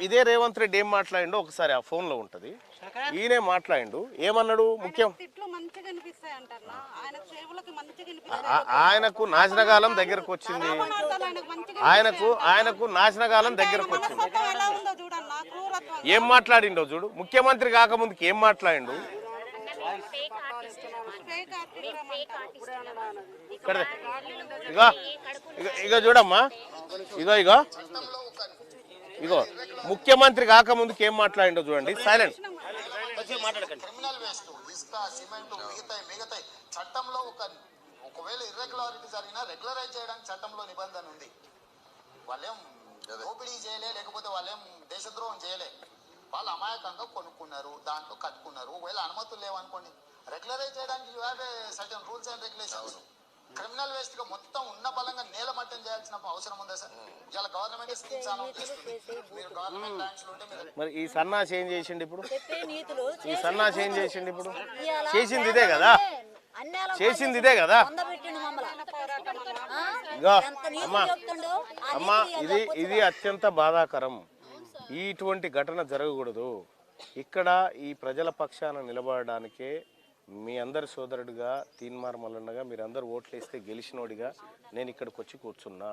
ఇదే రేవంత్ రెడ్డి ఏం మాట్లాడిండో ఒకసారి ఆ ఫోన్ లో ఉంటది. ఈయనే మాట్లాడిండు. ఏమన్నాడు? ముఖ్యం ఆయనకు నాశనకాలం దగ్గరకు వచ్చింది. ఆయనకు నాశనకాలం దగ్గరకు వచ్చింది. ఏం మాట్లాడిండో చూడు. ముఖ్యమంత్రి కాకముందుకి ఏం మాట్లాడిండు? ఇగో చూడమ్మా, ఇగో ఇగో ఇగో ముఖ్యమంత్రి కాకముందుకి ఏం మాట్లాడిండో చూడండి. సైలెంట్. క్రిమినల్ వేస్ట్, ఇసుక, సిమెంట్, మిగతాయి చట్టంలో ఒకవేళ ఇర్రెగ్యులారిటీ జరిగినా రెగ్యులరైజ్ చేయడానికి చట్టంలో నిబంధన ఉంది. వాళ్ళేం దోపిడీ చేయలే, లేకపోతే వాళ్ళేం దేశద్రోహం చేయలే. వాళ్ళు అమాయకంగా కొనుక్కున్నారు, దాంట్లో కట్టుకున్నారు. ఒకవేళ అనుమతులు లేవనుకోండి, రెగ్యులరైజ్ చేయడానికి you have a certain rules and regulations. Criminal waste గా మొత్తం ఉన్న బలంగా నేలమట్టం చేయాల్సిన అవసరం ఉందా సార్? ఇలా గవర్నమెంట్ స్కీమ్స్ అనౌన్స్ చేస్తుంది. మీరు గవర్నమెంట్ ల్యాండ్స్ ఉంటే మరి ఈ సన్నాసి ఏం చేసిండు ఇప్పుడు? ఈ సన్నాసి ఏం చేసిండు ఇప్పుడు? చేసింది ఇదే కదా, చేసింది ఇదే కదా. అమ్మా ఇది అత్యంత బాధాకరం. ఇటువంటి ఘటన జరగకూడదు. ఇక్కడ ఈ ప్రజల పక్షాన నిలబడడానికే మీ అందరి సోదరుడిగా తీన్మార్ మల్లన్నగా మీరందరూ ఓట్లేస్తే గెలిచినోడిగా నేను ఇక్కడికి వచ్చి కూర్చున్నా.